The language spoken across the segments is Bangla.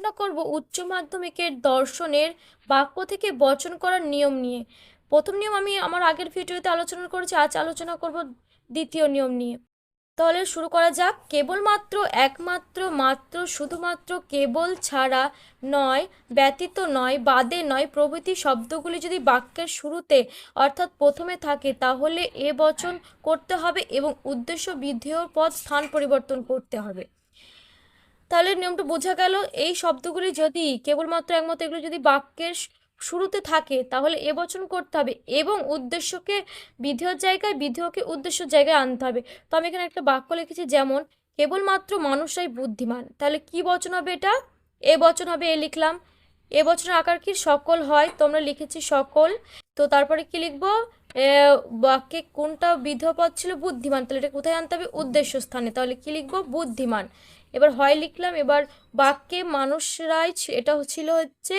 আলোচনা করব উচ্চ মাধ্যমিকের দর্শনের বাক্য থেকে বচন করার নিয়ম নিয়ে। প্রথম নিয়ম আমি আমার আগের ভিডিওতে আলোচনা করেছি, আজ আলোচনা করব দ্বিতীয় নিয়ম নিয়ে। তাহলে শুরু করা যাক। কেবলমাত্র, একমাত্র, মাত্র, শুধুমাত্র, কেবল, ছাড়া, নয়, ব্যতীত নয়, বাদে নয় প্রভৃতি শব্দগুলি যদি বাক্যের শুরুতে অর্থাৎ প্রথমে থাকে তাহলে এ বচন করতে হবে এবং উদ্দেশ্য বিধেয় পদ স্থান পরিবর্তন করতে হবে। তাহলে নিয়মটা বোঝা গেল। এই শব্দগুলি যদি কেবলমাত্র, একমাত্র এগুলো যদি বাক্যের শুরুতে থাকে তাহলে এ বচন করতে হবে এবং উদ্দেশ্যকে বিধেয়র জায়গায়, বিধেয়কে উদ্দেশ্যের জায়গায় আনতে হবে। তো আমি এখানে একটা বাক্য লিখেছি, যেমন কেবলমাত্র মানুষরাই বুদ্ধিমান। তাহলে কি বচন হবে? এটা এ বচন হবে। এ লিখলাম। এ বচনের আকার কি? সকল হয়। তোমরা লিখেছি সকল। তো তারপরে কি লিখবো? বাক্যে কোনটা বিধেয় পদ ছিল? বুদ্ধিমান। তাহলে এটা কোথায় আনতে হবে? উদ্দেশ্য স্থানে। তাহলে কি লিখবো? বুদ্ধিমান। এবার হয় লিখলাম। এবার বাক্যে মানুষরাই, এটা ছিল হচ্ছে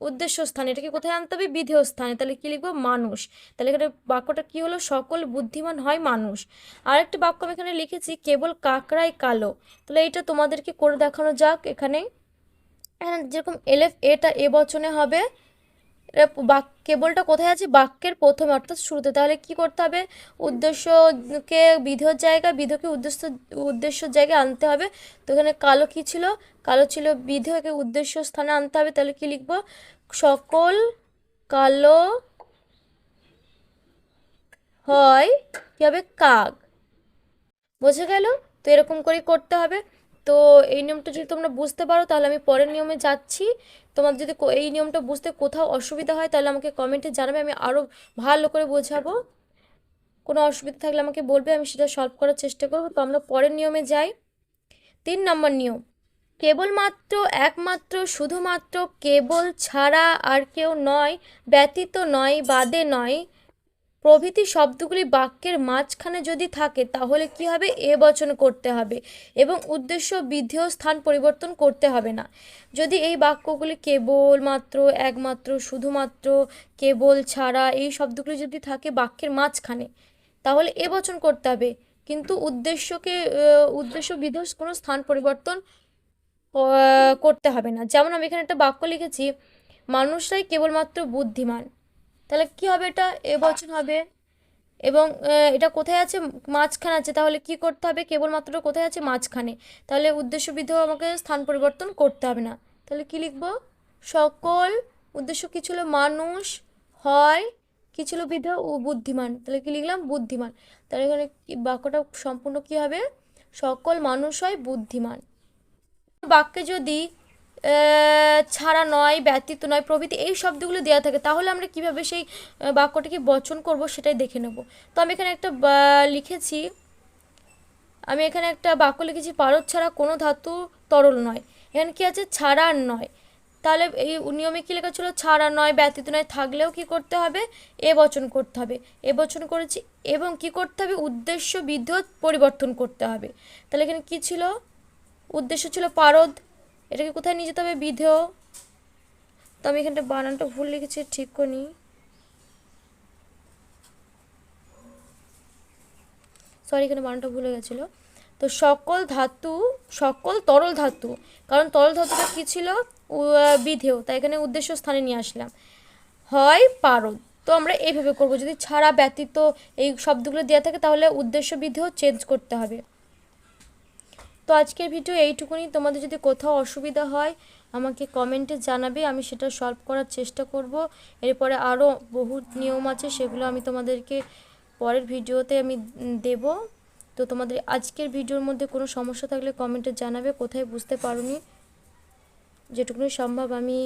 উদ্দেশ্য স্থানে, এটাকে কোথায় আনতে হবে? বিধেয় স্থানে। তাহলে কি লিখবো? মানুষ। তাহলে এখানে বাক্যটা কি হলো? সকল বুদ্ধিমান হয় মানুষ। আরেকটি বাক্য আমি এখানে লিখেছি, কেবল কাকড়াই কালো। তাহলে এটা তোমাদেরকে করে দেখানো যাক। এখানে যেরকম এলেফ, এটা এ বচনে হবে। কেবলটা কোথায় আছে? বাক্যের প্রথমে অর্থাৎ শুরুতে। তাহলে কি করতে হবে? উদ্দেশ্যকে বিধেয়র জায়গায়, বিধেয়কে উদ্দেশ্যের জায়গায় আনতে হবে। তো এখানে কালো কি ছিল? কালো ছিল। বিধেয়কে উদ্দেশ্য স্থানে আনতে হবে। তাহলে কি লিখবো? সকল কালো হয় কি হবে? কাক। বোঝা গেল? তো এরকম করেই করতে হবে। তো এই নিয়মটা যদি তোমরা বুঝতে পারো তাহলে আমি পরের নিয়মে যাচ্ছি। তোমাদের যদি এই নিয়মটা বুঝতে কোথাও অসুবিধা হয় তাহলে আমাকে কমেন্টে জানাবে, আমি আরও ভালো করে বোঝাবো। কোনো অসুবিধা থাকলে আমাকে বলবে, আমি সেটা সলভ করার চেষ্টা করবো। তো আমরা পরের নিয়মে যাই। 3 নম্বর নিয়ম, কেবলমাত্র, একমাত্র, শুধুমাত্র, কেবল, ছাড়া, আর কেউ নয়, ব্যতীত নয়, বাদে নয় প্রভৃতি শব্দগুলি বাক্যের মাঝখানে যদি থাকে তাহলে কি হবে? এ বচন করতে হবে এবং উদ্দেশ্য বিধেয় স্থান পরিবর্তন করতে হবে না। যদি এই বাক্যগুলি কেবলমাত্র, একমাত্র, শুধুমাত্র, কেবল, ছাড়া এই শব্দগুলি যদি থাকে বাক্যের মাঝখানে তাহলে এ বচন করতে হবে, কিন্তু উদ্দেশ্য বিধেয় কোনো স্থান পরিবর্তন করতে হবে না। যেমন আমি এখানে একটা বাক্য লিখেছি, মানুষরাই কেবলমাত্র বুদ্ধিমান। তাহলে কি হবে? এটা এ বচন হবে এবং এটা কোথায় আছে? মাঝখানে আছে। তাহলে কি করতে হবে? কেবলমাত্র কোথায় আছে? মাঝখানে। তাহলে উদ্দেশ্য বিধেয় আমাকে স্থান পরিবর্তন করতে হবে না। তাহলে কি লিখবো? সকল, উদ্দেশ্য কি ছিল? মানুষ, হয় কি ছিল? বিধেয় ও বুদ্ধিমান। তাহলে কি লিখলাম? বুদ্ধিমান। তাহলে এখানে বাক্যটা সম্পূর্ণ কি হবে? সকল মানুষ হয় বুদ্ধিমান। বাক্যে যদি ছাড়া নয়, ব্যতীত নয় প্রভৃতি এই শব্দগুলো দেওয়া থাকে তাহলে আমরা কিভাবে সেই বাক্যটিকে বচন করব সেটাই দেখে নেব। তো আমি এখানে একটা লিখেছি, আমি এখানে একটা বাক্য লিখেছি, পারদ ছাড়া কোনো ধাতু তরল নয়। এখানে কি আছে? ছাড়া আর নয়। তাহলে এই নিয়মে কি লেখা ছিল? ছাড়া নয়, ব্যতীত নয় থাকলেও কি করতে হবে? এ বচন করতে হবে। এ বচন করেছি এবং কি করতে হবে? উদ্দেশ্য বিধেয় পরিবর্তন করতে হবে। তাহলে এখানে কি ছিল? উদ্দেশ্য ছিল পারদ, এটাকে কোথায় নিয়ে যেতে হবে? বিধেয়। তো আমি এখানটা বানানটা ভুল লিখেছি, ঠিক করি। সরি, এখানে বানানটা ভুলে গেছিলো। তো সকল ধাতু, সকল তরল ধাতু, কারণ তরল ধাতুটা কী ছিল? বিধেয়, তাই এখানে উদ্দেশ্য স্থানে নিয়ে আসলাম। হয় পারদ। তো আমরা এইভাবে করব, যদি ছাড়া, ব্যতীত এই শব্দগুলো দেওয়া থাকে তাহলে উদ্দেশ্য বিধেয় চেঞ্জ করতে হবে। তো আজকের ভিডিও এইটুকুনি। তোমাদের যদি কোথাও অসুবিধা হয় আমাকে কমেন্টে জানাবে, আমি সেটা সলভ করার চেষ্টা করব। এরপরে আরও বহু নিয়ম আছে, সেগুলো আমি তোমাদেরকে পরের ভিডিওতে আমি দেব। তো তোমাদের আজকের ভিডিওর মধ্যে কোনো সমস্যা থাকলে কমেন্টে জানাবে, কোথায় বুঝতে পারোনি যেটুকুনি সম্ভব আমি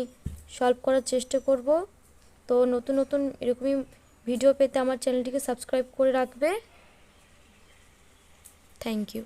সলভ করার চেষ্টা করব। তো নতুন নতুন এরকমই ভিডিও পেতে আমার চ্যানেলটিকে সাবস্ক্রাইব করে রাখবে। Thank you.